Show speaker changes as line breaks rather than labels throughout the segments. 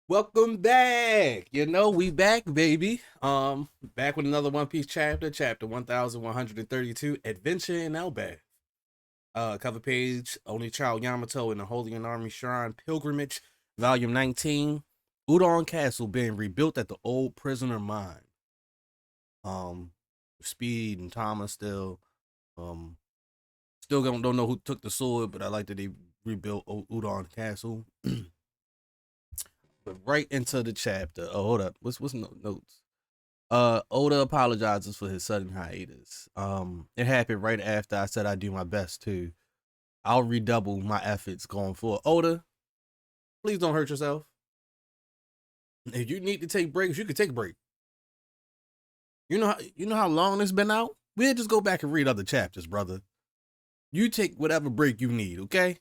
Welcome back. We back, baby. Back with another One Piece chapter, chapter 1132, Adventure in Elbaf. Cover page, Only Child Yamato in the Holy Army Shrine Pilgrimage, Volume 19. Udon Castle being rebuilt at the old prisoner mine. Um, Speed and Thomas um still don't know who took the sword, but I like that they rebuilt Udon Castle. But right into the chapter. Oh, hold up. What's notes? Oda apologizes for his sudden hiatus. It happened right after I said I'd do my best too. I'll redouble my efforts going forward. Oda, please don't hurt yourself. If you need to take breaks, you can take a break. You know how long it's been out? We'll just go back and read other chapters, brother. You take whatever break you need, okay?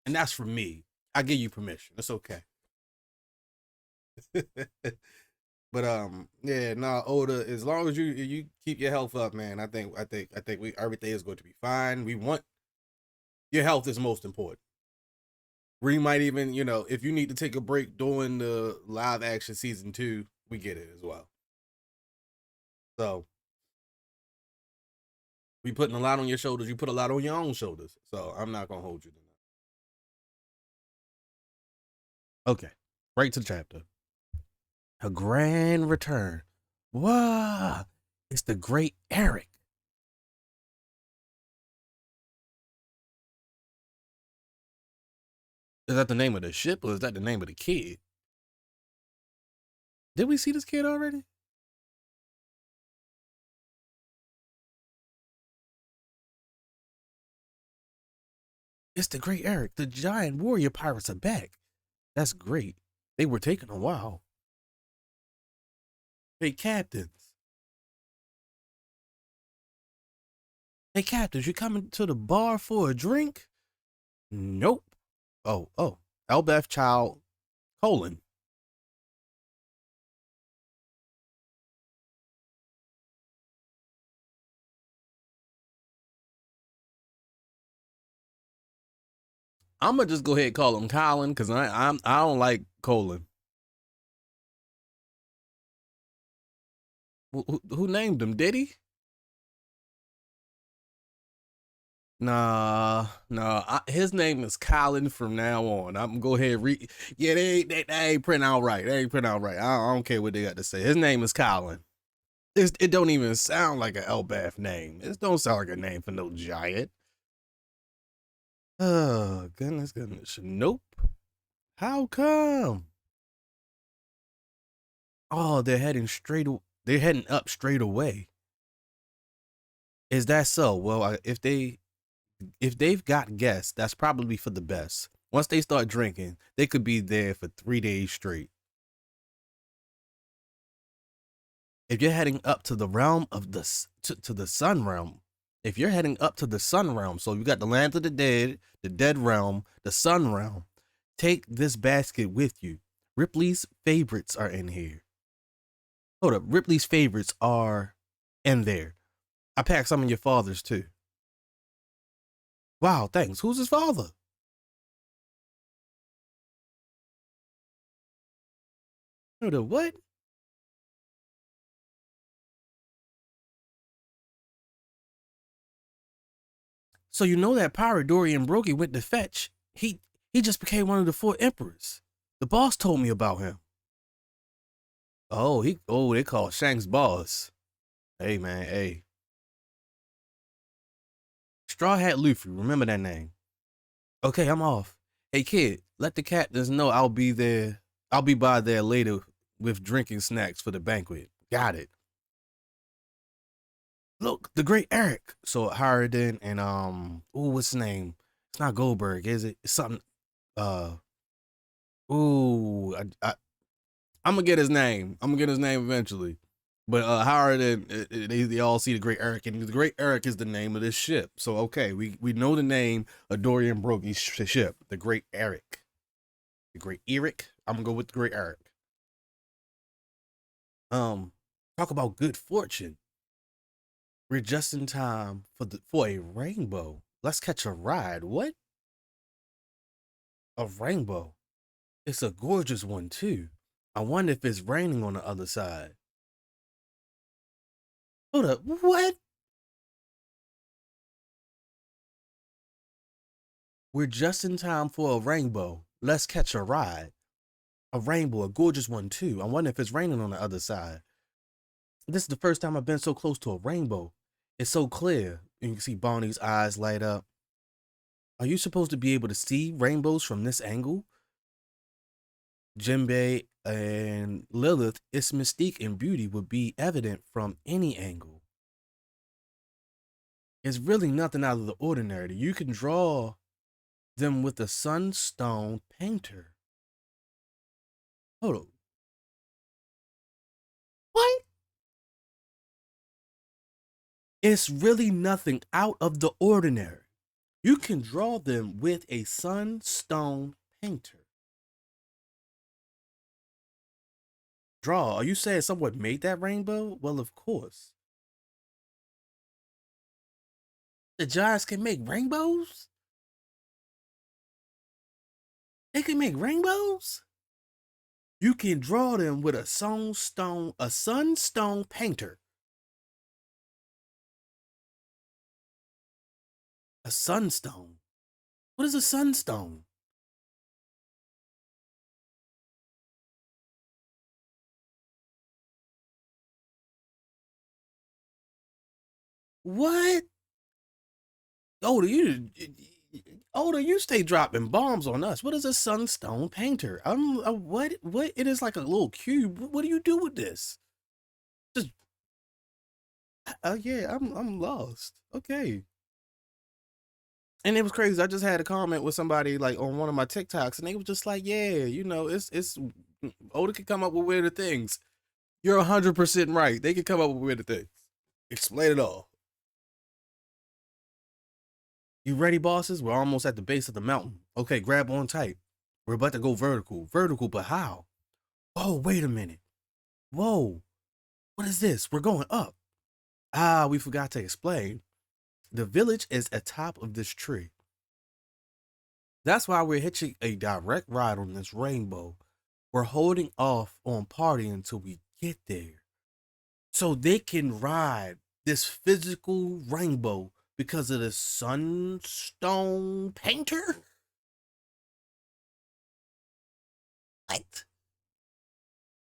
And that's for me. I give you permission. It's okay. But yeah, nah, Oda, as long as you keep your health up, man, I think we everything is going to be fine. We want your health is most important. We might even, if you need to take a break during the live action season 2, we get it as well. So we putting a lot on your shoulders. You put a lot on your own shoulders. So I'm not gonna hold you to that. Okay, right to the chapter. A grand return. Wow, it's the great Eric. Is that the name of the ship or is that the name of the kid? Did we see this kid already? It's the great Eric. The giant warrior pirates are back. That's great. They were taking a while. Hey, captains. Hey, captains, you coming to the bar for a drink? Nope. Oh. Elbaf Child, colon. I'm gonna just go ahead and call him Colin because I don't like colon. Who named him? Did he? Nah. His name is Colin from now on. I'm gonna go ahead and read. Yeah, they ain't print out right. They ain't print out right. I don't care what they got to say. His name is Colin. It don't even sound like an Elbaf name. It don't sound like a name for no giant. Oh, goodness. Nope. How come? Oh, they're heading up straight away. Is that so? Well, if they've got guests, that's probably for the best. Once they start drinking, they could be there for 3 days straight. If you're heading up to the realm of to the sun realm, if you're heading up to the sun realm, so you got the land of the dead realm, the sun realm, take this basket with you. Ripley's favorites are in here. Hold up, Ripley's favorites are in there. I packed some of your father's too. Wow, thanks. Who's his father? Hold up, what? So you know that pirate Dorian Brokey went to fetch. He just became one of the 4 emperors. The boss told me about him. They call Shanks boss. Hey man, hey. Straw Hat Luffy, remember that name. Okay, I'm off. Hey kid, let the captains know I'll be there. I'll be by there later with drinking snacks for the banquet. Got it. Look, the great Eric. So Harridan and what's his name? It's not Goldberg, is it? It's something uh ooh, I'm gonna get his name. I'm gonna get his name eventually. But Howard and they all see the Great Eric, and the Great Eric is the name of this ship. So okay, we know the name of Dorian Brokey's ship, the Great Eric, the Great Eric. I'm gonna go with the Great Eric. Um, talk about good fortune. We're just in time for a rainbow. Let's catch a ride. What? A rainbow? It's a gorgeous one too. I wonder if it's raining on the other side. Hold up, what? We're just in time for a rainbow. Let's catch a ride. A rainbow, a gorgeous one too. I wonder if it's raining on the other side. This is the first time I've been so close to a rainbow. It's so clear. And you can see Bonnie's eyes light up. Are you supposed to be able to see rainbows from this angle? Jinbei and Lilith, its mystique and beauty would be evident from any angle. It's really nothing out of the ordinary. You can draw them with a sunstone painter. Hold on. What? It's really nothing out of the ordinary. You can draw them with a sunstone painter. Draw. Are you saying someone made that rainbow? Well, of course. The giants can make rainbows? They can make rainbows? You can draw them with a sunstone painter. A sunstone? What is a sunstone? What? You stay dropping bombs on us. What is a sunstone painter? What? It is like a little cube. What do you do with this? Just, yeah, I'm lost. Okay. And it was crazy. I just had a comment with somebody like on one of my TikToks, and they was just like, "Yeah, it's Oda can come up with weirder things." You're 100% right. They can come up with weirder things. Explain it all. You ready, bosses? We're almost at the base of the mountain. Okay, grab on tight. We're about to go vertical. Vertical, but how? Oh, wait a minute. Whoa. What is this? We're going up. Ah, we forgot to explain. The village is atop of this tree. That's why we're hitching a direct ride on this rainbow. We're holding off on partying until we get there. So they can ride this physical rainbow because of the sunstone painter? What?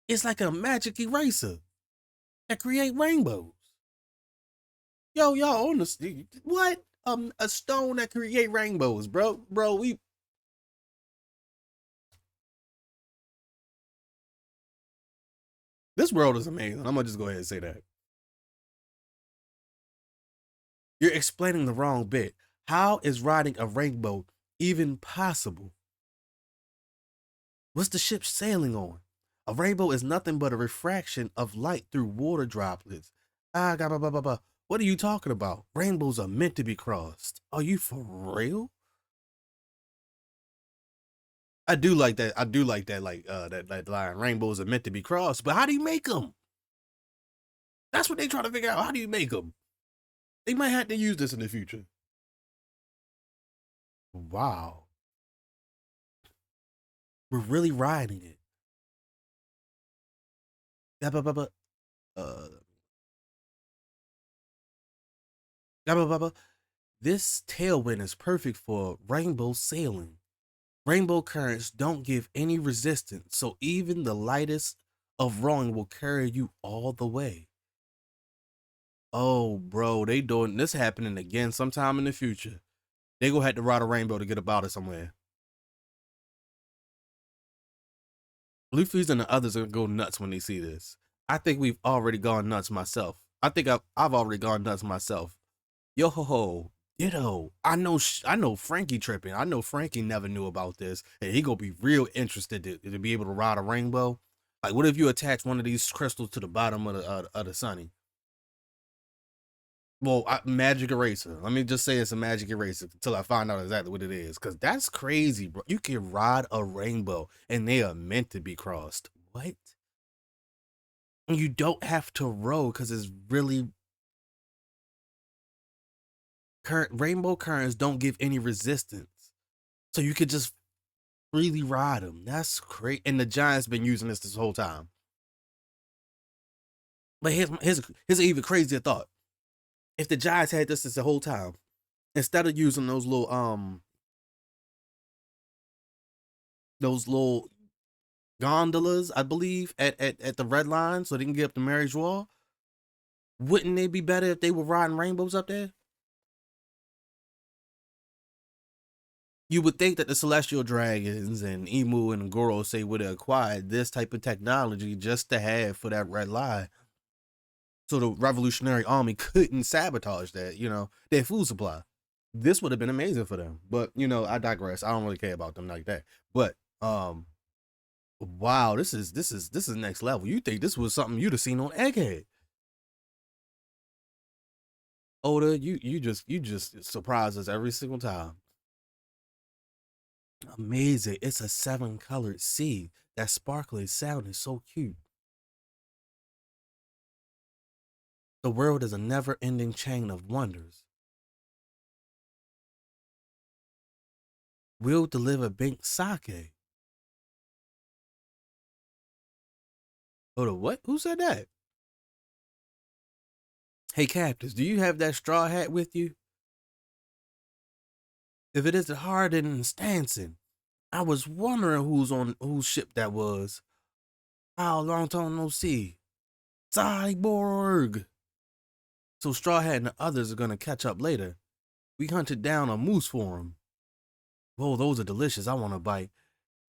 It's like a magic eraser that create rainbows. Yo, y'all on the what? A stone that create rainbows, bro. This world is amazing. I'm gonna just go ahead and say that. You're explaining the wrong bit. How is riding a rainbow even possible? What's the ship sailing on? A rainbow is nothing but a refraction of light through water droplets. What are you talking about? Rainbows are meant to be crossed. Are you for real? I do like that. I do like that. That line. Rainbows are meant to be crossed. But how do you make them? That's what they trying to figure out. How do you make them? They might have to use this in the future. Wow, we're really riding it. Uh, this tailwind is perfect for rainbow sailing. Rainbow currents don't give any resistance, so even the lightest of rowing will carry you all the way. Oh, bro, they doing this happening again sometime in the future. They gonna have to ride a rainbow to get about it somewhere. Luffy's and the others are gonna go nuts when they see this. I think we've already gone nuts myself. I think I've already gone nuts myself. Yo ho ho, ditto. I know Frankie tripping. I know Frankie never knew about this, and he gonna be real interested to be able to ride a rainbow. Like, what if you attach one of these crystals to the bottom of the sunny? Well, magic eraser. Let me just say it's a magic eraser until I find out exactly what it is, because that's crazy, bro. You can ride a rainbow, and they are meant to be crossed. What? And you don't have to row because it's really current. Rainbow currents don't give any resistance, so you could just Freely ride them. That's great. And the Giants been using this whole time. But here's an even crazier thought. If the Giants had this the whole time, instead of using those little gondolas, I believe, at the red line so they can get up to Mary's Wall, wouldn't they be better if they were riding rainbows up there? You would think that the celestial dragons and Emu and Gorosei would have acquired this type of technology just to have for that red line. So the Revolutionary Army couldn't sabotage that, their food supply. This would have been amazing for them. But, I digress. I don't really care about them like that. But wow, this is next level. You think this was something you'd have seen on Egghead. Oda, you just surprise us every single time. Amazing. It's a 7-colored sea. That sparkly sound is so cute. The world is a never-ending chain of wonders. We'll deliver Bink sake. Oda, what? Who said that? Hey, captains, do you have that straw hat with you? If it isn't Hardin and Stanson, I was wondering whose ship that was. How long time no see? Cyborg. So Straw Hat and the others are gonna catch up later. We hunted down a moose for him. Whoa, those are delicious. I want to bite.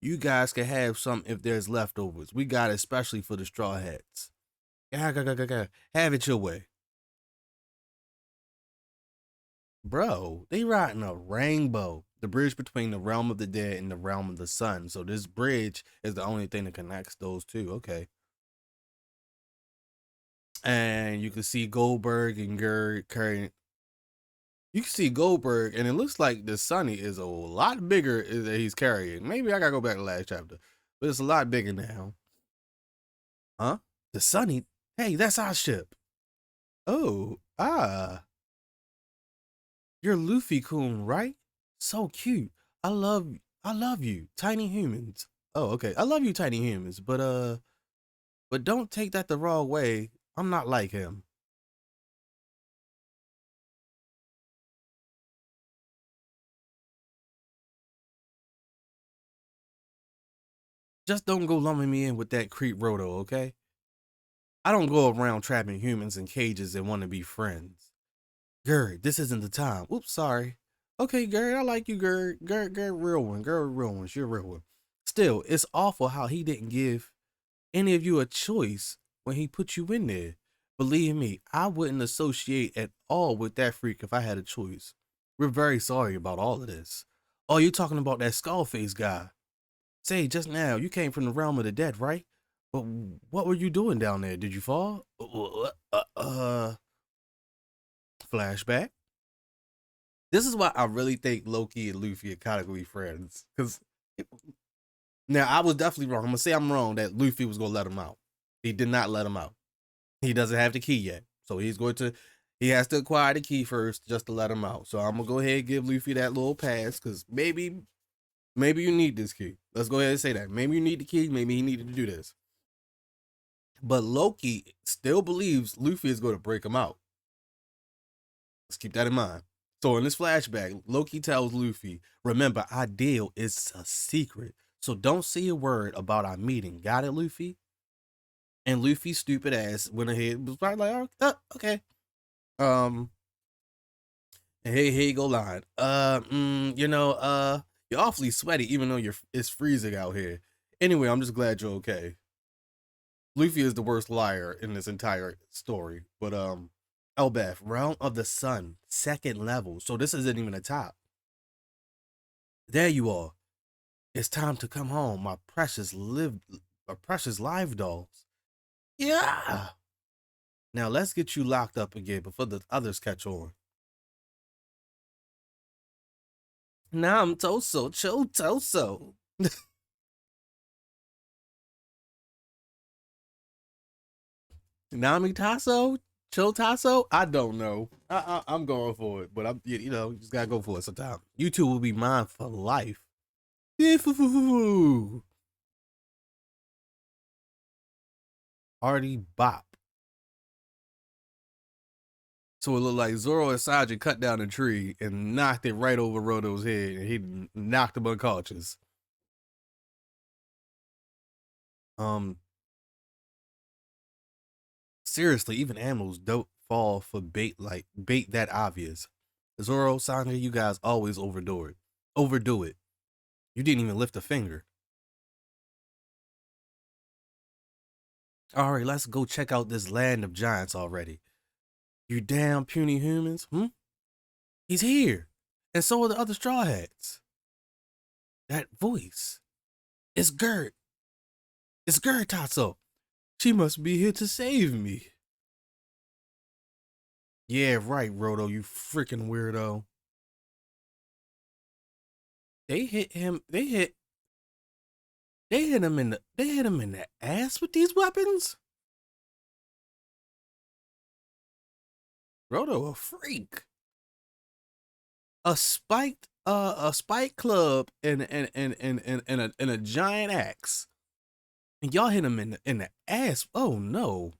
You guys can have some if there's leftovers. We got it especially for the Straw Hats. Have it your way. Bro, they riding a rainbow. The bridge between the realm of the dead and the realm of the sun. So this bridge is the only thing that connects those two. Okay. And you can see Goldberg and Gerd carrying. You can see Goldberg, and it looks like the Sunny is a lot bigger that he's carrying. Maybe I gotta go back to the last chapter, but it's a lot bigger now. Huh? The Sunny? Hey, that's our ship. Oh, you're Luffy-kun, right? So cute. I love you, tiny humans. Oh, okay. I love you, tiny humans, but don't take that the wrong way. I'm not like him. Just don't go lumping me in with that creep Roto, okay? I don't go around trapping humans in cages and want to be friends. Gerd, this isn't the time. Oops, sorry. Okay, Gerd, I like you, Gerd. Gerd, real one. Gerd, real one. You're a real one. Still, it's awful how he didn't give any of you a choice when he put you in there. Believe me, I wouldn't associate at all with that freak if I had a choice. We're very sorry about all of this. Oh, you're talking about that Skullface guy. Say, just now, you came from the realm of the dead, right? But what were you doing down there? Did you fall? Flashback. This is why I really think Loki and Luffy are kind of gonna be friends. Because now I was definitely wrong. I'm gonna say I'm wrong that Luffy was gonna let him out. He did not let him out. He doesn't have the key yet, so he has to acquire the key first just to let him out. So I'm gonna go ahead and give Luffy that little pass because maybe you need this key. Let's go ahead and say that. Maybe you need the key. Maybe he needed to do this. But Loki still believes Luffy is going to break him out. Let's keep that in mind. So in this flashback, Loki tells Luffy, remember, our deal is a secret. So don't say a word about our meeting. Got it, Luffy? And Luffy's stupid ass went ahead was probably like, oh, okay. And here you go line. You're awfully sweaty even though it's freezing out here. Anyway, I'm just glad you're okay. Luffy is the worst liar in this entire story. But Elbaf, Realm of the Sun, 2nd level. So this isn't even a top. There you are. It's time to come home, my precious live dolls. Yeah. Now let's get you locked up again before the others catch on. Now I'm Toso, Toso. Nami Tasso? Chotasso? I don't know. I'm going for it, but you just gotta go for it sometime. You two will be mine for life. Artie Bop. So it looked like Zoro and Sanji cut down a tree and knocked it right over Roto's head, and he knocked him unconscious. Um, Seriously, even animals don't fall for bait that obvious. Zoro, Sanji, you guys always overdo it. Overdo it. You didn't even lift a finger. All right, let's go check out this land of giants already. You damn puny humans, He's here. And so are the other Straw Hats. That voice. It's Gert. It's Gert Tatsu. She must be here to save me. Yeah, right, Roto, you freaking weirdo. They hit him. They hit him in the ass with these weapons. Roto a freak. A spike club and a giant axe. And y'all hit him in the ass. Oh no.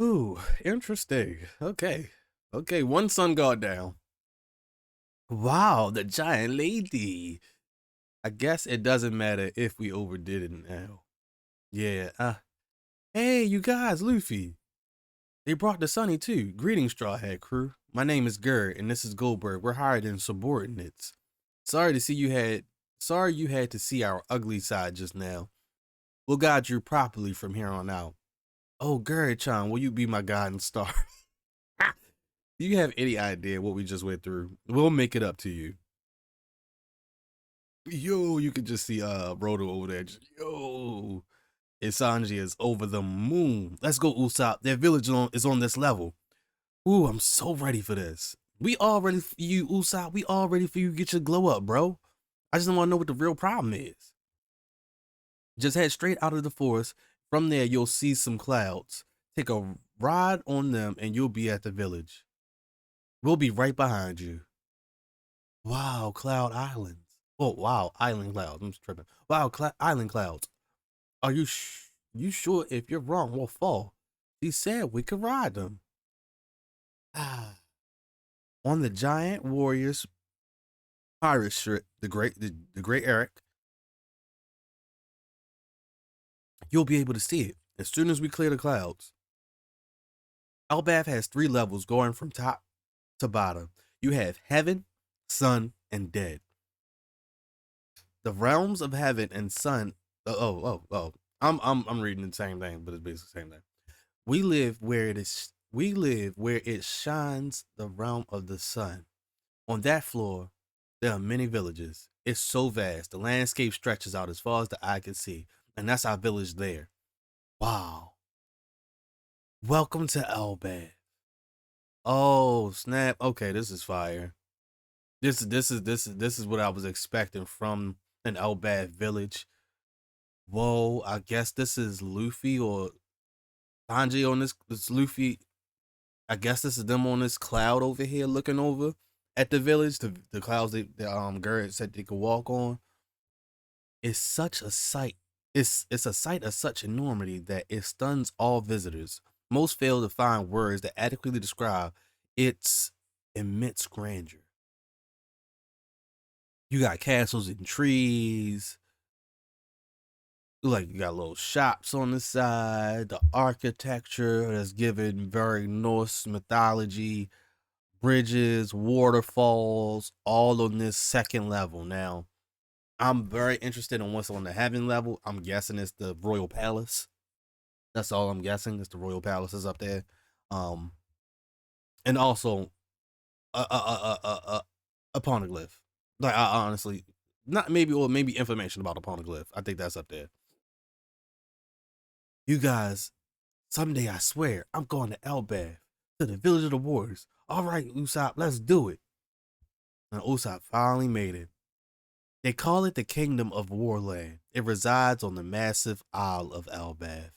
Ooh, interesting. Okay. Okay, one sun guard down. Wow, the giant lady. I guess it doesn't matter if we overdid it now. Yeah, hey, you guys, Luffy. They brought the Sunny too. Greetings, Straw Hat crew. My name is Gerd, and this is Goldberg. We're hired in subordinates. Sorry you had to see our ugly side just now. We'll guide you properly from here on out. Oh, Gerd-chan, will you be my guiding star? Do you have any idea what we just went through? We'll make it up to you. Yo, you can just see Roto over there. Just, yo. And Sanji is over the moon. Let's go, Usopp. Their village is on this level. Ooh, I'm so ready for this. We all ready for you, Usopp. We all ready for you to get your glow up, bro. I just want to know what the real problem is. Just head straight out of the forest. From there, you'll see some clouds. Take a ride on them and you'll be at the village. We'll be right behind you. Wow, Cloud Islands. Oh, wow, Island Clouds. I'm just tripping. Wow, Island Clouds. Are you sure if you're wrong, we'll fall? He said we could ride them. Ah. On the giant warriors pirate ship, the great Eric, you'll be able to see it as soon as we clear the clouds. Elbaf has 3 levels going from top to bottom. You have heaven, sun, and dead. The realms of heaven and sun. I'm reading the same thing, but it's basically the same thing. We live where it shines the realm of the sun. On that floor, there are many villages. It's so vast. The landscape stretches out as far as the eye can see. And that's our village there. Wow. Welcome to Elbaf. Oh, snap. Okay, this is fire. This is what I was expecting from an Elbaf village. Whoa, I guess this is Luffy or Sanji on this Luffy. I guess this is them on this cloud over here looking over at the village, the clouds that Gerd said they could walk on. It's such a sight. It's a sight of such enormity that it stuns all visitors. Most fail to find words that adequately describe its immense grandeur. You got castles and trees. Like you got little shops on the side. The architecture that's given very Norse mythology. Bridges, waterfalls, all on this second level. Now, I'm very interested in what's on the heaven level. I'm guessing it's the Royal Palace. That's all I'm guessing. It's the Royal Palace is up there. And also a poneglyph. Like I honestly, not maybe or maybe information about a poneglyph. I think that's up there. You guys, someday I swear I'm going to Elbaf, to the village of the warriors. All right, Usopp, let's do it. And Usopp finally made it. They call it the Kingdom of Warland. It resides on the massive Isle of Elbaf.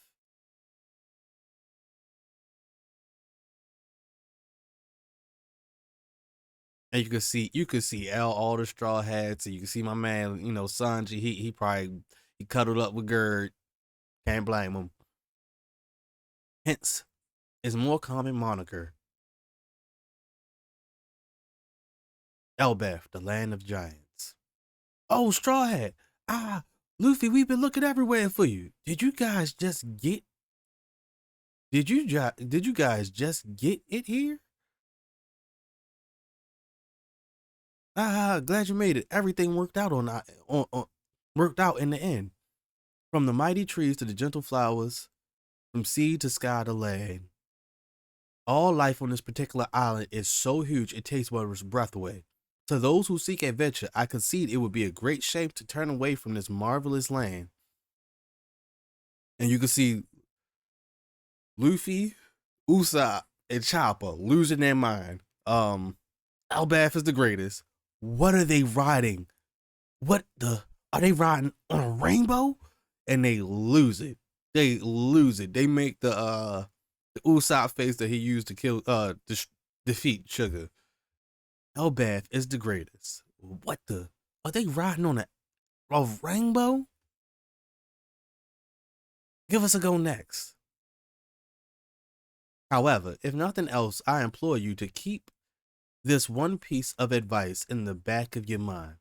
And you could see all the straw hats, and you can see my man, Sanji. He probably he cuddled up with Gerd. Can't blame him. Hence, his more common moniker, Elbaf, the land of giants. Oh, Straw Hat. Ah, Luffy, we've been looking everywhere for you. Did you guys just get? Did you guys just get it here? Ah, glad you made it. Everything worked out worked out in the end. From the mighty trees to the gentle flowers, from sea to sky to land. All life on this particular island is so huge it takes one's breath away. To those who seek adventure, I concede it would be a great shame to turn away from this marvelous land. And you can see Luffy, Usopp, and Chopper losing their mind. Elbaf is the greatest. What are they riding? What the? Are they riding on a rainbow? And they lose it. They lose it. They make the Usopp face that he used to kill defeat Sugar. Elbaf is the greatest. What the? Are they riding on a rainbow? Give us a go next. However, if nothing else, I implore you to keep this one piece of advice in the back of your mind.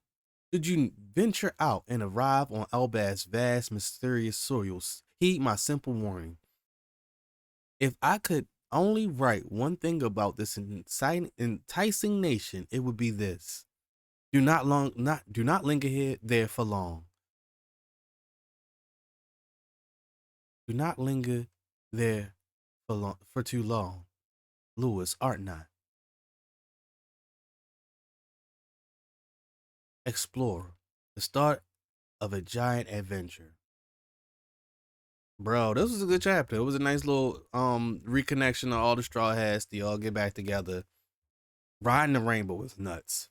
Should you venture out and arrive on Elbaf's vast, mysterious soils, heed my simple warning. If I could only write one thing about this enticing nation, it would be this: do not linger there for long. Do not linger there for too long. Lewis, art not. Explorer, the start of a giant adventure. Bro, this was a good chapter. It was a nice little reconnection of all the Straw Hats. They all get back together. Riding the Rainbow is nuts.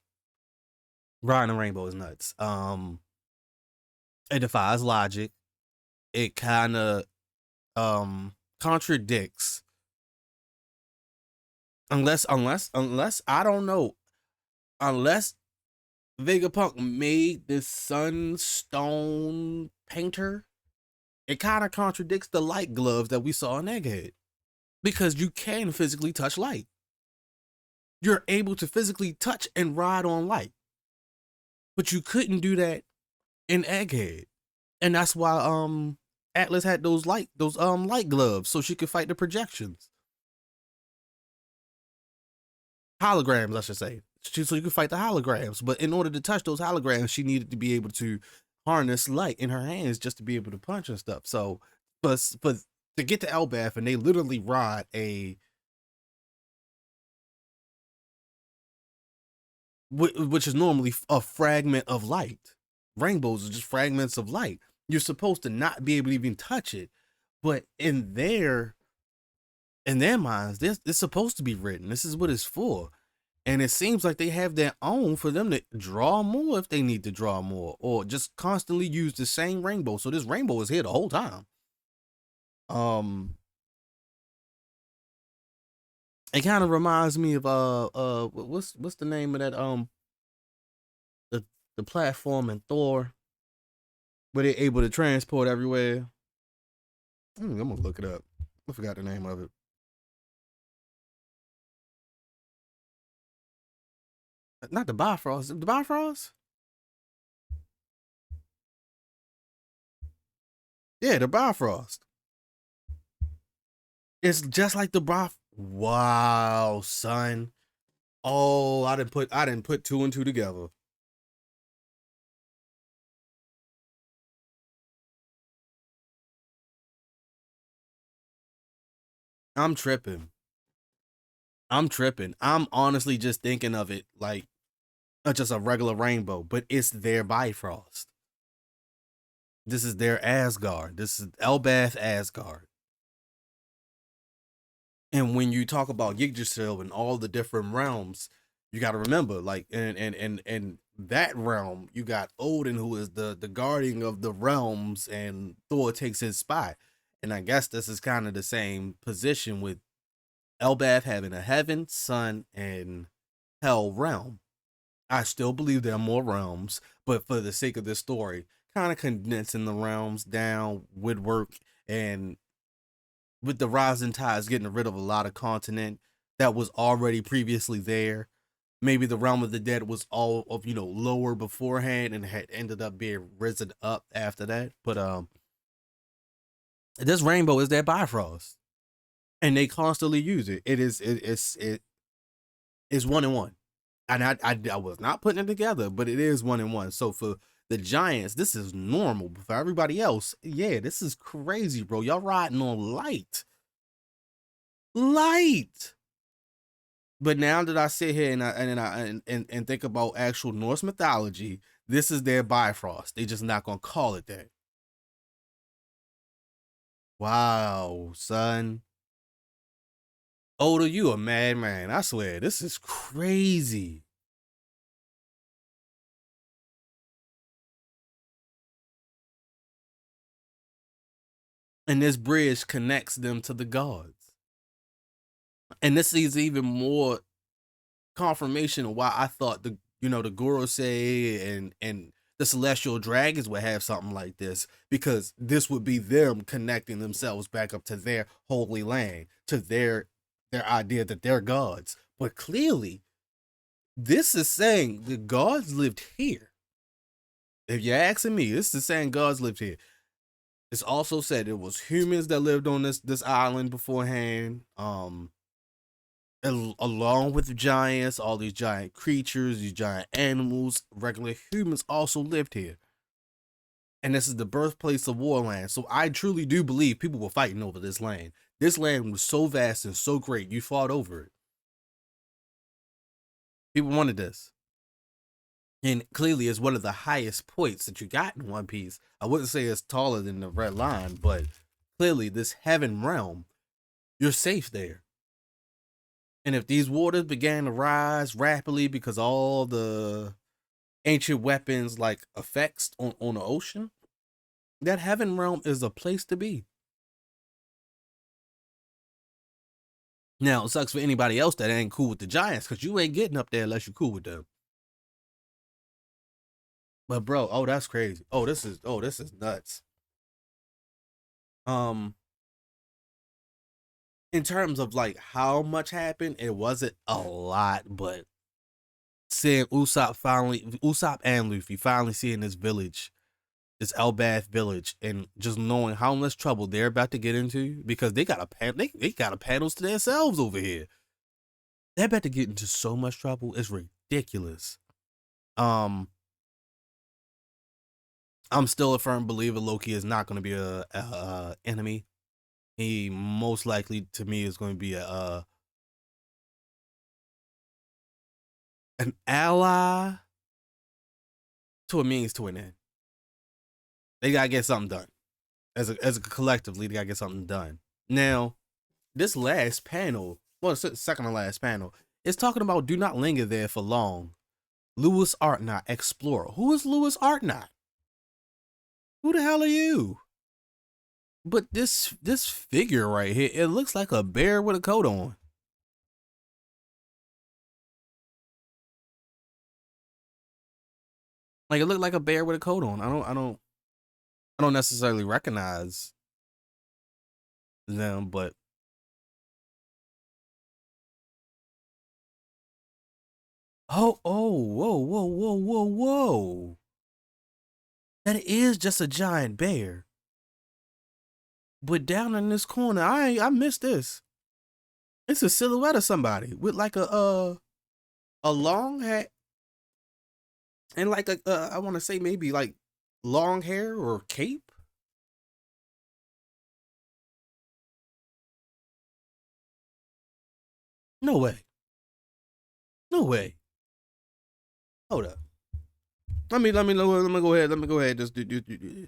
Riding the Rainbow is nuts. It defies logic. It kind of contradicts, unless I don't know, unless Vegapunk made this sunstone painter, it kind of contradicts the light gloves that we saw in Egghead, because you can physically touch light. You're able to physically touch and ride on light, but you couldn't do that in Egghead, and that's why Atlas had those light gloves so she could fight the projections. Holograms, I should say. So you could fight the holograms. But in order to touch those holograms, she needed to be able to harness light in her hands just to be able to punch and stuff. So, but to get to Elbaf, and they literally ride which is normally a fragment of light. Rainbows are just fragments of light. You're supposed to not be able to even touch it, but in their minds, it's supposed to be written. This is what it's for. And it seems like they have their own for them to draw more if they need to draw more, or just constantly use the same rainbow. So this rainbow is here the whole time. It kind of reminds me of what's the name of that the platform in Thor where they're able to transport everywhere. I'm gonna look it up. I forgot the name of it. Not the Bifrost. The Bifrost? Yeah, the Bifrost. It's just like the Bifrost. Wow, son. Oh, I didn't put two and two together. I'm tripping. I'm tripping. I'm honestly just thinking of it like just a regular rainbow, but it's their Bifrost. This is their Asgard. This is Elbaf Asgard. And when you talk about Yggdrasil and all the different realms, you got to remember, like, and that realm, you got Odin, who is the guardian of the realms, and Thor takes his spot. And I guess this is kind of the same position with Elbaf having a heaven, sun, and hell realm. I still believe there are more realms, but for the sake of this story, kind of condensing the realms down would work. And with the rising tides getting rid of a lot of continent that was already previously there, maybe the realm of the dead was all of lower beforehand and had ended up being risen up after that. But this rainbow is that Bifrost, and they constantly use it. It is 1-in-1, and I was not putting it together, but it is 1-in-1. So for the Giants, this is normal. But for everybody else, yeah, this is crazy, bro. Y'all riding on light. But now that I sit here and think about actual Norse mythology, this is their Bifrost. They just not gonna call it that. Wow, son. Oda, you a madman. I swear, this is crazy. And this bridge connects them to the gods. And this is even more confirmation of why I thought the Gorosei and the celestial dragons would have something like this, because this would be them connecting themselves back up to their holy land, to their idea that they're gods. But clearly, this is saying the gods lived here. If you're asking me, this is saying gods lived here. It's also said it was humans that lived on this island beforehand. Along with the giants, all these giant creatures, these giant animals, regular humans also lived here. And this is the birthplace of Warland. So I truly do believe people were fighting over this land. This land was so vast and so great, you fought over it. People wanted this. And clearly it's one of the highest points that you got in One Piece. I wouldn't say it's taller than the Red Line, but clearly this heaven realm, you're safe there. And if these waters began to rise rapidly because all the ancient weapons like effects on the ocean, that heaven realm is a place to be. Now it sucks for anybody else that ain't cool with the Giants, because you ain't getting up there unless you're cool with them. But bro, oh that's crazy. Oh this is nuts. Um, in terms of like how much happened, it wasn't a lot, but seeing Usopp and Luffy finally seeing this village, this Elbaf village, and just knowing how much trouble they're about to get into, because they got they got a panels to themselves over here. They're about to get into so much trouble. It's ridiculous. Um, I'm still a firm believer Loki is not going to be a enemy. He most likely to me is going to be a an ally to a means to an end. They gotta get something done as a collectively. They gotta get something done. Now, this last panel, well, it's the second to last panel, is talking about do not linger there for long. Lewis Artnott, explorer. Who is Lewis Artnott? Who the hell are you? But this figure right here, it looks like a bear with a coat on. Like it looked like a bear with a coat on. I don't necessarily recognize them, but whoa. That is just a giant bear. But down in this corner, I missed this. It's a silhouette of somebody with like a long hat and like a I want to say maybe like long hair or cape. No way. No way. Hold up. Let me go ahead. Let me go ahead. Just do.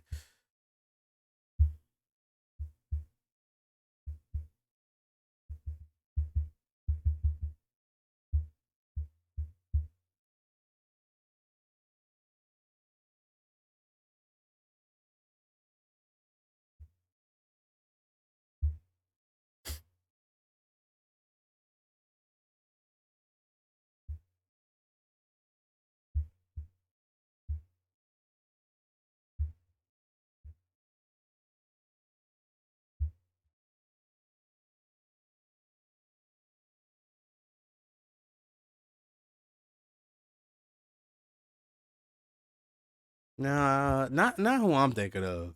Nah, not who I'm thinking of.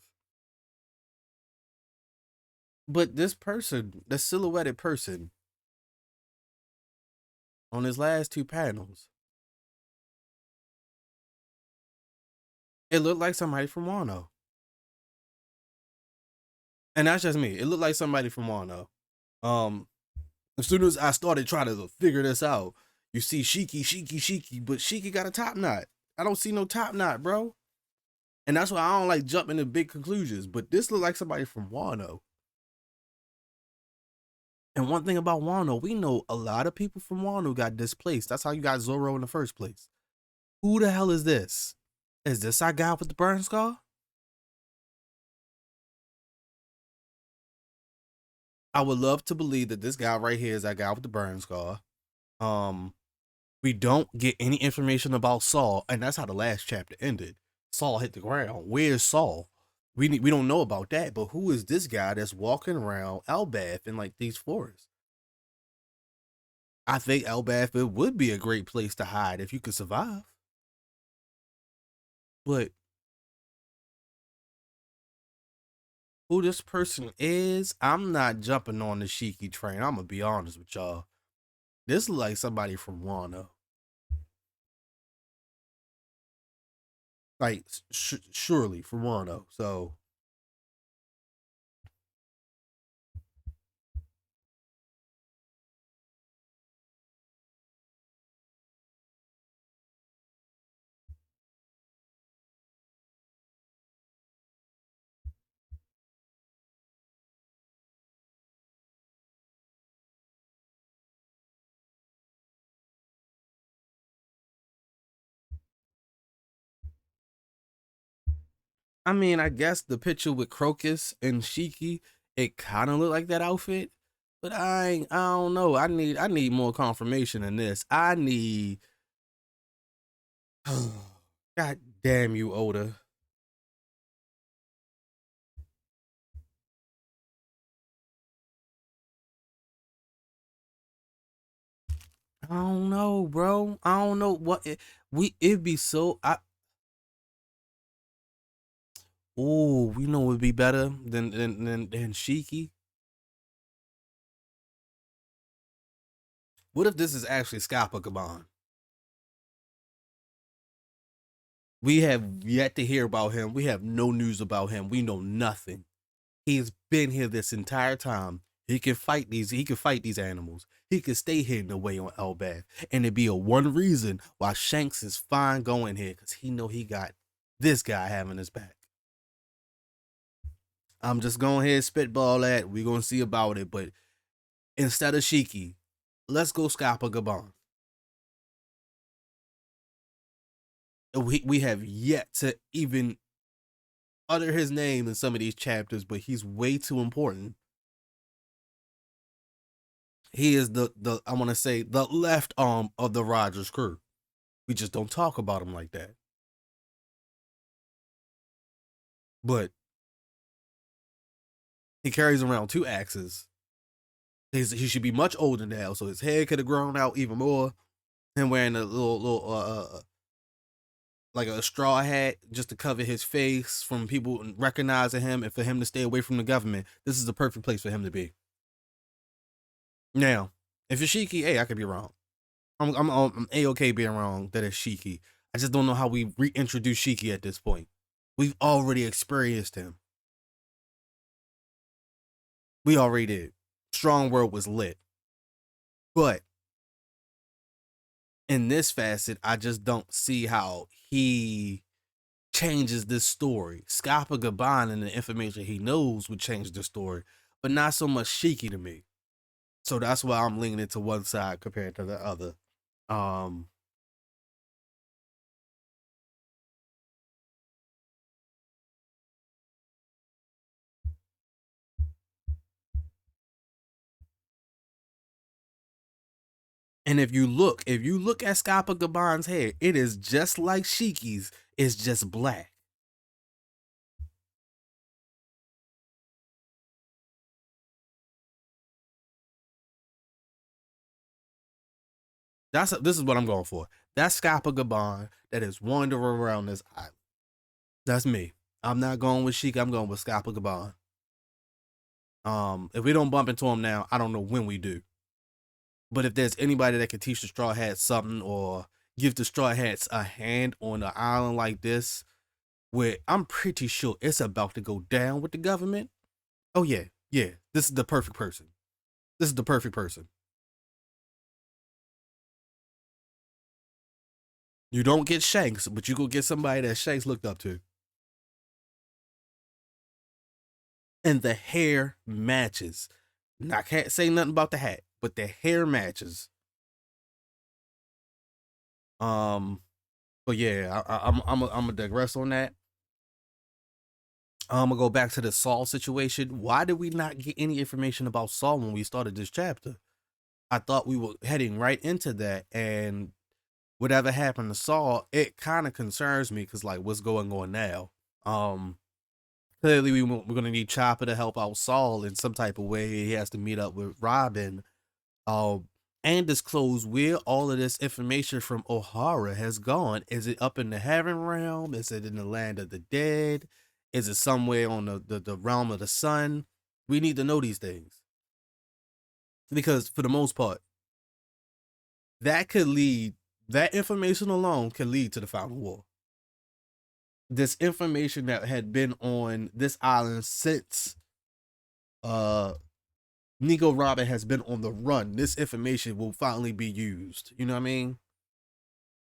But this person, the silhouetted person on his last two panels, it looked like somebody from Wano. And that's just me. It looked like somebody from Wano. Um, as soon as I started trying to figure this out, you see Shiki, but Shiki got a top knot. I don't see no top knot, bro. And that's why I don't like jumping to big conclusions. But this looked like somebody from Wano. And one thing about Wano, we know a lot of people from Wano got displaced. That's how you got Zoro in the first place. Who the hell is this? Is this our guy with the burn scar? I would love to believe that this guy right here is that guy with the burn scar. Um, we don't get any information about Saul, and that's how the last chapter ended. Saul hit the ground. Where's Saul? We don't know about that, but who is this guy that's walking around Elbaf in like these forests? I think Elbaf it would be a great place to hide if you could survive. But who this person is, I'm not jumping on the Shiki train. I'm gonna be honest with y'all. This looks like somebody from Wano. Like surely from Wano. So I mean, I guess the picture with Crocus and Shiki, it kind of looked like that outfit. But I don't know. I need more confirmation than this. I need God damn you, Oda. I don't know, bro. I don't know what it'd be so I oh, we know it'd be better than Shiki. What if this is actually Scappa Gaban? We have yet to hear about him. We have no news about him. We know nothing. He's been here this entire time. He can fight these. He can fight these animals. He can stay hidden away on Elbaf, and it'd be a one reason why Shanks is fine going here because he know he got this guy having his back. I'm just going ahead and spitball that. We're gonna see about it, but instead of Shiki, let's go Scappa Gabon. We have yet to even utter his name in some of these chapters, but he's way too important. He is the I want to say the left arm of the Rogers crew. We just don't talk about him like that. But he carries around two axes. He should be much older now, so his head could have grown out even more. Him wearing a little like a straw hat just to cover his face from people recognizing him and for him to stay away from the government. This is the perfect place for him to be. Now, if it's Shiki, hey, I could be wrong. I'm a-okay being wrong that it's Shiki. I just don't know how we reintroduce Shiki at this point. We've already experienced him. We already did. Strong World was lit. But in this facet, I just don't see how he changes this story. Scappa Gaban and the information he knows would change the story, but not so much Shiki to me. So that's why I'm leaning into one side compared to the other. Um, and if you look at Scappa Gaban's hair, it is just like Shiki's. It's just black. This is what I'm going for. That's Scappa Gaban that is wandering around this island. That's me. I'm not going with Sheik. I'm going with Scapa Gabon. If we don't bump into him now, I don't know when we do. But if there's anybody that can teach the Straw Hats something or give the Straw Hats a hand on an island like this, where I'm pretty sure it's about to go down with the government. Oh yeah, yeah. This is the perfect person. This is the perfect person. You don't get Shanks, but you go get somebody that Shanks looked up to. And the hair matches. Now, I can't say nothing about the hat, but the hair matches. Um, but yeah, I'm gonna digress on that. I'm gonna go back to the Saul situation. Why did we not get any information about Saul when we started this chapter? I thought we were heading right into that, and whatever happened to Saul, it kind of concerns me because like, what's going on now? Um, Clearly we're gonna need Chopper to help out Saul in some type of way. He has to meet up with Robin, um, and disclose where all of this information from O'Hara has gone. Is it up in the heaven realm? Is it in the land of the dead? Is it somewhere on the realm of the sun? We need to know these things because for the most part, that could lead that information alone can lead to the final war. This information that had been on this island since uh Nico Robin has been on the run, this information will finally be used. You know what I mean?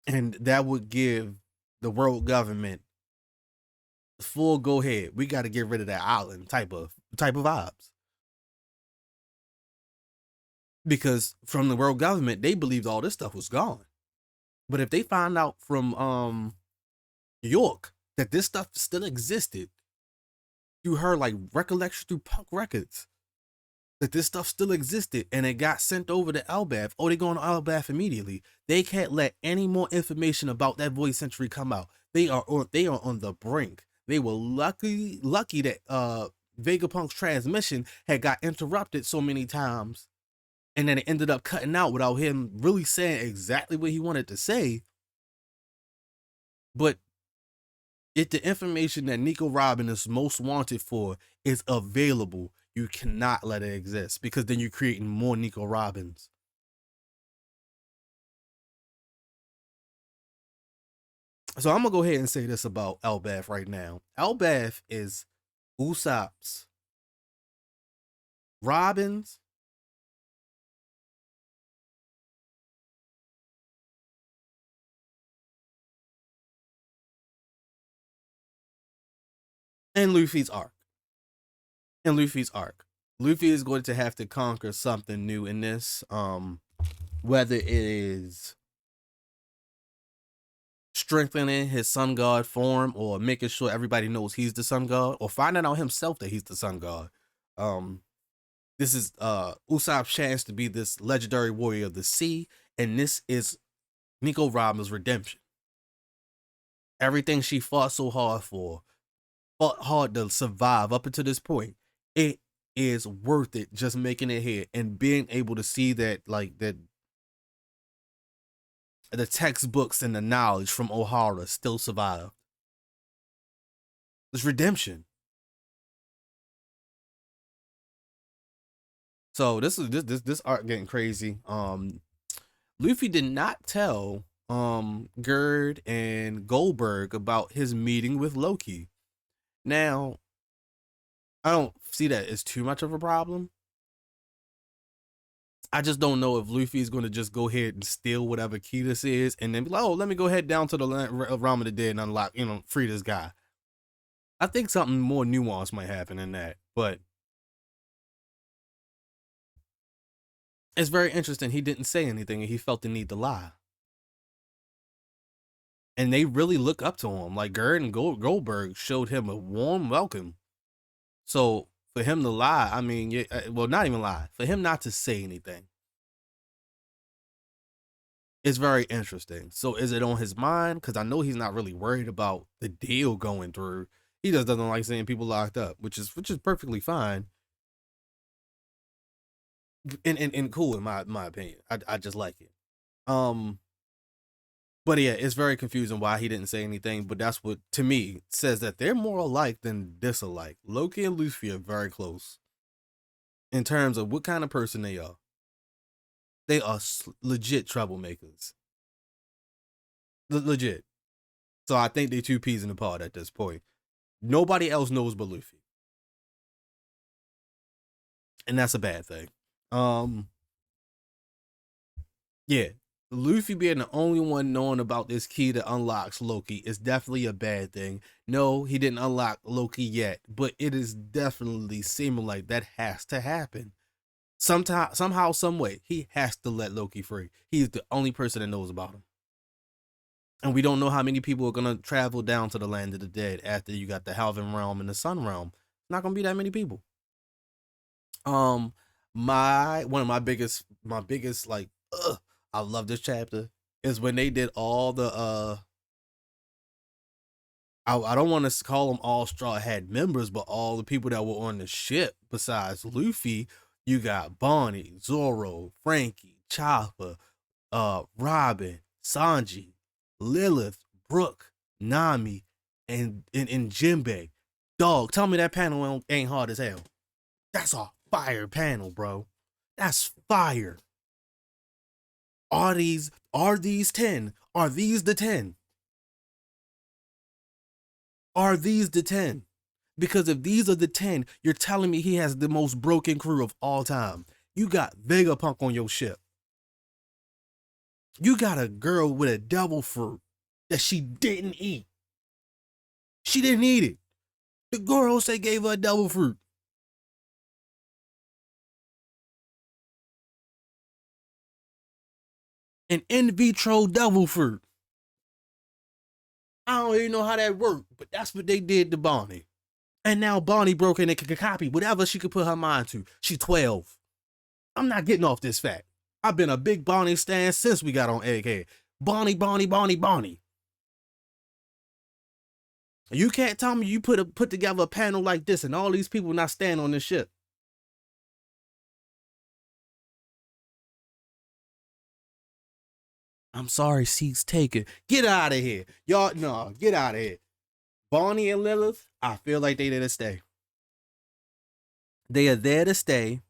And that would give the world government full go ahead. We got to get rid of that island type of vibes. Because from the world government, they believed all this stuff was gone. But if they find out from York that this stuff still existed through her like recollection through punk records, that this stuff still existed and it got sent over to Elbaf, oh, they going to Elbaf immediately. They can't let any more information about that void century come out. They are on the brink. They were lucky that Vegapunk's transmission had got interrupted so many times, and then it ended up cutting out without him really saying exactly what he wanted to say. But if the information that Nico Robin is most wanted for is available, you cannot let it exist because then you're creating more Nico Robins. So I'm gonna go ahead and say this about Elbaf right now. Elbaf is Usopp's, Robin's, and Luffy's arc. And Luffy's arc. Luffy is going to have to conquer something new in this. Whether it is strengthening his sun god form or making sure everybody knows he's the sun god or finding out himself that he's the sun god. This is Usopp's chance to be this legendary warrior of the sea, and this is Nico Robin's redemption. Everything she fought so hard for, fought hard to survive up until this point, it is worth it just making it here and being able to see that like that the textbooks and the knowledge from O'Hara still survive. It's redemption. So this art getting crazy. Luffy did not tell Gerd and Goldberg about his meeting with Loki. Now, I don't see that as too much of a problem. I just don't know if Luffy is going to just go ahead and steal whatever key this is and then be like, oh, let me go ahead down to the realm of the dead and unlock, free this guy. I think something more nuanced might happen in that, but it's very interesting. He didn't say anything and he felt the need to lie. And they really look up to him. Like Gerd and Goldberg showed him a warm welcome. So for him to lie, I mean, yeah, well, not even lie, for him not to say anything, it's very interesting. So is it on his mind? Because I know he's not really worried about the deal going through. He just doesn't like seeing people locked up, which is perfectly fine and cool in my opinion. I just like it. Um, But yeah, it's very confusing why he didn't say anything. But that's what, to me, says that they're more alike than disalike. Loki and Luffy are very close in terms of what kind of person they are. They are legit troublemakers. Legit. So I think they two peas in the pod at this point. Nobody else knows but Luffy. And that's a bad thing. Yeah. Luffy being the only one knowing about this key that unlocks Loki is definitely a bad thing. No, he didn't unlock Loki yet, but it is definitely seeming like that has to happen. Somehow, some way, he has to let Loki free. He's the only person that knows about him. And we don't know how many people are gonna travel down to the land of the dead after you got the Halvin realm and the Sun realm. It's not gonna be that many people. Um, my one of my biggest like, I love this chapter is when they did all the I don't want to call them all Straw Hat members, but all the people that were on the ship besides Luffy. You got Bonnie, Zoro, Frankie, Chopper, Robin, Sanji, Lilith, Brooke, Nami, and Jinbei. Dog, tell me that panel ain't hard as hell. That's a fire panel, bro. That's fire. Are these 10? Are these the 10? Are these the 10? Because if these are the 10, you're telling me he has the most broken crew of all time. You got Vegapunk on your ship. You got a girl with a devil fruit that she didn't eat. She didn't eat it. The girl say gave her a devil fruit. An in vitro devil fruit. I don't even know how that worked, but that's what they did to Bonnie. And now Bonnie broke in and can copy whatever she could put her mind to. She's 12. I'm not getting off this fact. I've been a big Bonnie stan since we got on Egghead. Bonnie, Bonnie, Bonnie, Bonnie. You can't tell me you put together a panel like this and all these people not stand on this ship. I'm sorry, seats taken. Get out of here. Y'all, no, get out of here. Bonnie and Lilith, I feel like they there to stay. They are there to stay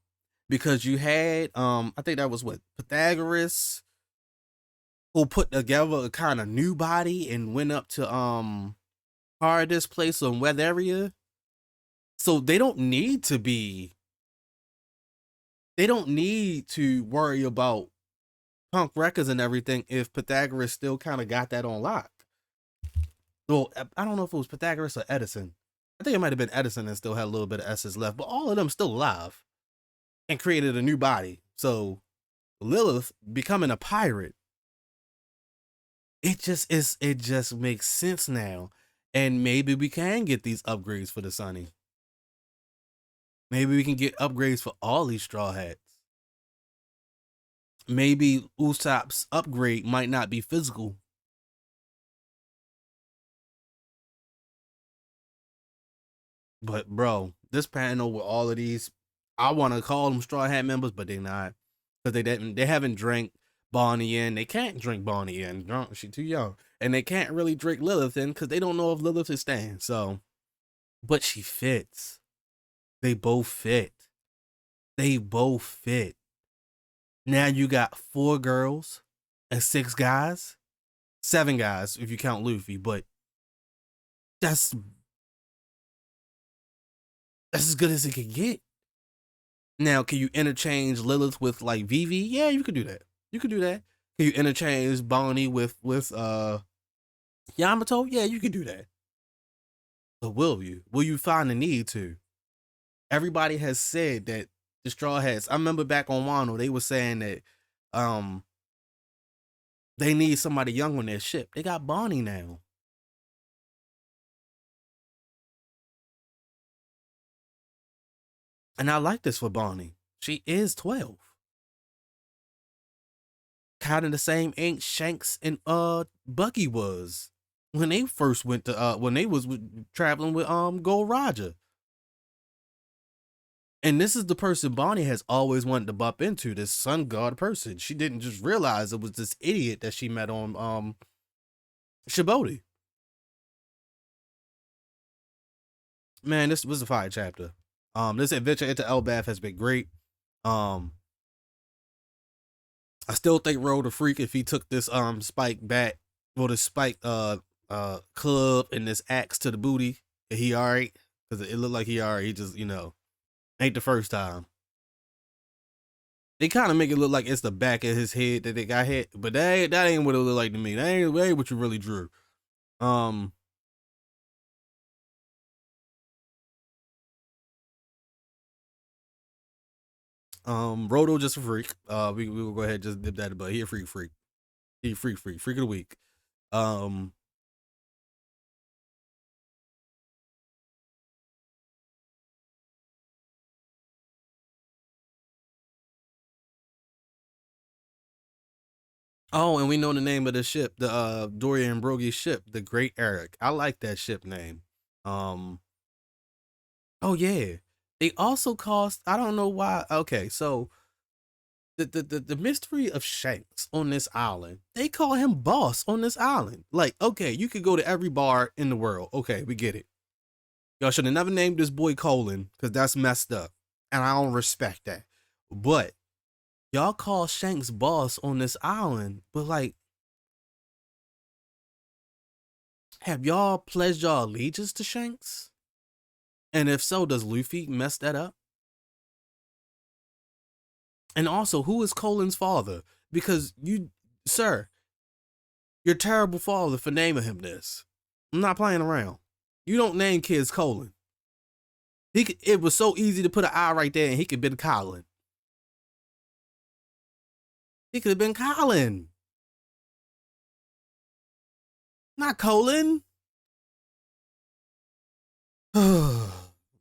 because you had, I think that was what, Pythagoras, who put together a kind of new body and went up to Paradise Place on Weatheria. So they don't need to worry about Punk Records and everything if Pythagoras still kind of got that on lock. Well, I don't know if it was Pythagoras or Edison. I think it might have been Edison and still had a little bit of essence left, but all of them still alive and created a new body. So Lilith becoming a pirate, it just makes sense now. And maybe we can get these upgrades for the Sunny. Maybe we can get upgrades for all these Straw Hats. Maybe Usopp's upgrade might not be physical. But bro, this panel with all of these, I want to call them Straw Hat members, but they're not. Because they haven't drank Bonnie in. They can't drink Bonnie in. Drunk, she's too young. And they can't really drink Lilith in because they don't know if Lilith is staying. So, but she fits. They both fit. They both fit. Now you got 4 girls and 6 guys. 7 guys if you count Luffy, but that's as good as it can get. Now, can you interchange Lilith with like Vivi? Yeah, you could do that. You could do that. Can you interchange Bonnie with Yamato? Yeah, you could do that. But will you? Will you find the need to? Everybody has said that the Straw Hats. I remember back on Wano, they were saying that they need somebody young on their ship. They got Bonnie now. And I like this for Bonnie. She is 12. Kind of the same ink Shanks and Bucky was when they first went to when they was traveling with Gold Roger. And this is the person Bonnie has always wanted to bump into, this sun god person. She didn't just realize it was this idiot that she met on Shibodi. Man, this was a fire chapter. This adventure into Elbaf has been great. Um, I still think Road a freak if he took this spike bat or the spike club and this axe to the booty. He alright? Because it looked like he alright. He just, ain't the first time. They kind of make it look like it's the back of his head that they got hit, but that ain't what it looked like to me. That ain't what you really drew. Um, Roto just a freak. We will go ahead and just dip that, but he a freak. He a freak of the week. Um, oh, and we know the name of the ship, the Dorian Broggie ship, the Great Eric. I like that ship name. Um, oh yeah. They also cost. I don't know why. Okay, so the mystery of Shanks on this island. They call him boss on this island. Like, okay, you could go to every bar in the world. Okay, we get it. Y'all should have never named this boy Colin because that's messed up, and I don't respect that. But y'all call Shanks boss on this island, but like, have y'all pledged y'all allegiance to Shanks? And if so, does Luffy mess that up? And also, who is Colin's father? Because you, sir, you're a terrible father for naming him this. I'm not playing around. You don't name kids Colin. It was so easy to put an I right there and he could have been Colin. He could have been Colin. Not Colin.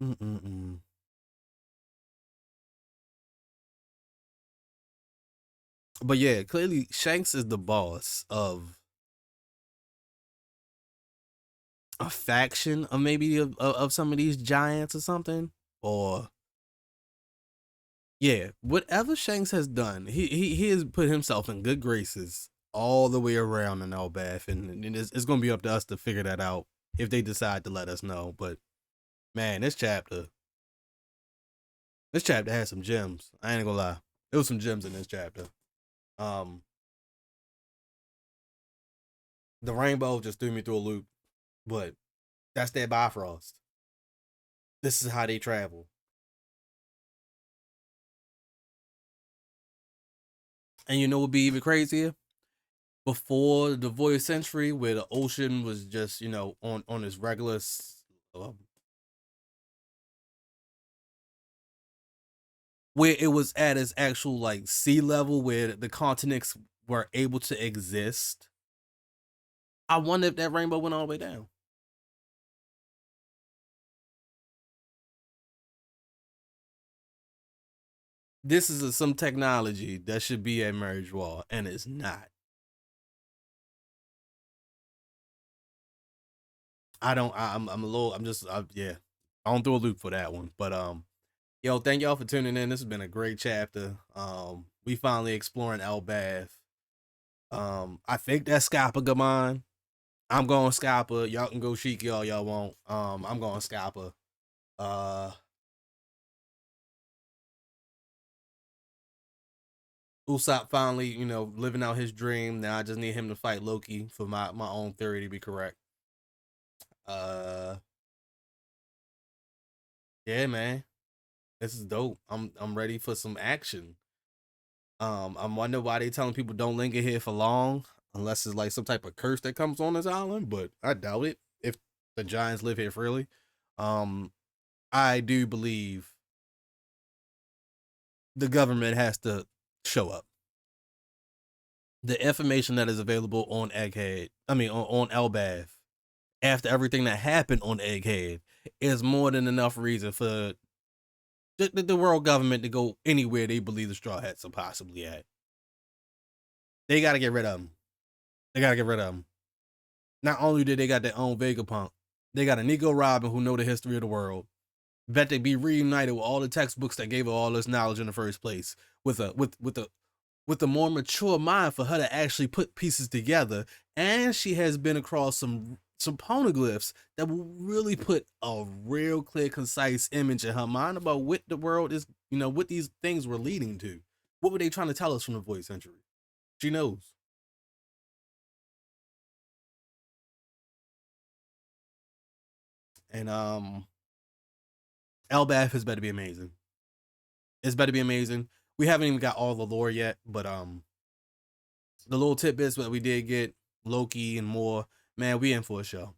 Mm-mm-mm. But yeah, clearly Shanks is the boss of a faction of maybe of some of these giants or something. Or yeah, whatever Shanks has done, he has put himself in good graces all the way around in Elbaf, and it's going to be up to us to figure that out if they decide to let us know. But man, this chapter has some gems. I ain't gonna lie, there was some gems in this chapter. Um, the rainbow just threw me through a loop, but that's their Bifrost. This is how they travel. And you know what would be even crazier? Before the Voyage Century, where the ocean was just, on its regular, um, where it was at its actual like sea level, where the continents were able to exist. I wonder if that rainbow went all the way down. This is some technology that should be at Marriage Wall, and it's not. I don't. I'm a little. I'm just. Yeah. I don't throw a loop for that one, but yo, thank y'all for tuning in. This has been a great chapter. We finally exploring Elbaf. I think that's Scappa Gaman. I'm going Scappa. Y'all can go Shiki all y'all want. I'm going Scappa. Uh, Usopp finally, living out his dream. Now I just need him to fight Loki for my own theory to be correct. Uh, yeah, man, this is dope. I'm ready for some action. I'm wondering why they telling people don't linger here for long, unless it's like some type of curse that comes on this island. But I doubt it. If the giants live here freely, um, I do believe the government has to show up. The information that is available on Egghead, I mean on Elbaf, after everything that happened on Egghead, is more than enough reason for the world government to go anywhere they believe the Straw Hats are possibly at. They got to get rid of them. They got to get rid of them. Not only did they got their own Vegapunk, they got a Nico Robin who know the history of the world. Bet they be reunited with all the textbooks that gave her all this knowledge in the first place. With a with a more mature mind for her to actually put pieces together. And she has been across some poneglyphs that will really put a real clear, concise image in her mind about what the world is, what these things were leading to. What were they trying to tell us from the void century? She knows. And Elbaf has better be amazing. It's better be amazing. We haven't even got all the lore yet, but the little tidbits that we did get, Loki and more, man, we in for a show.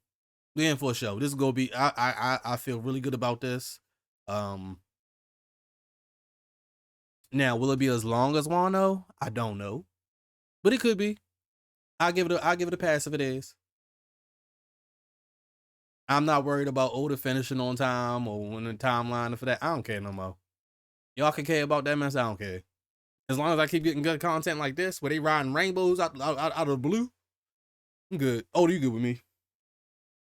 We in for a show. This is gonna be. I feel really good about this. Um, Now will it be as long as Wano? I don't know, but it could be. I'll give it a pass if it is. I'm not worried about Oda finishing on time or when the timeline for that. I don't care no more. Y'all can care about that mess. I don't care. As long as I keep getting good content like this, where they riding rainbows out of the blue, I'm good. Oda, you good with me?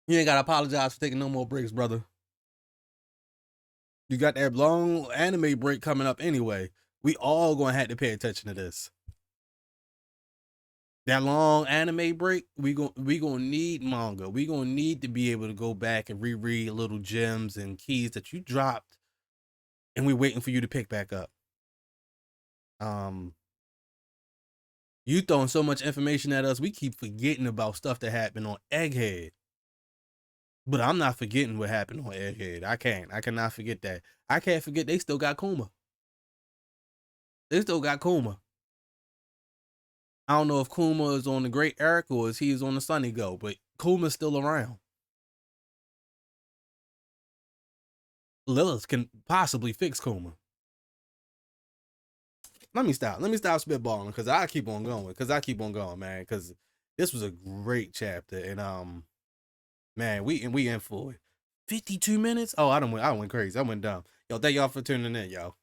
You ain't gotta apologize for taking no more breaks, brother. You got that long anime break coming up anyway. We all gonna have to pay attention to this. That long anime break, we gonna need manga. We gonna need to be able to go back and reread little gems and keys that you dropped, and we waiting for you to pick back up. Um, you throwing so much information at us, we keep forgetting about stuff that happened on Egghead. But I'm not forgetting what happened on Egghead. I can't. I cannot forget that. I can't forget they still got Kuma. They still got Kuma. I don't know if Kuma is on the Great Eric or if he's on the Sunny Go, but Kuma's still around. Lilith can possibly fix Kuma. Let me stop. Let me stop spitballing because I keep on going. Man. Because this was a great chapter, and man, we in for it. 52 minutes. Oh, I went crazy. I went dumb. Yo, thank y'all for tuning in, y'all.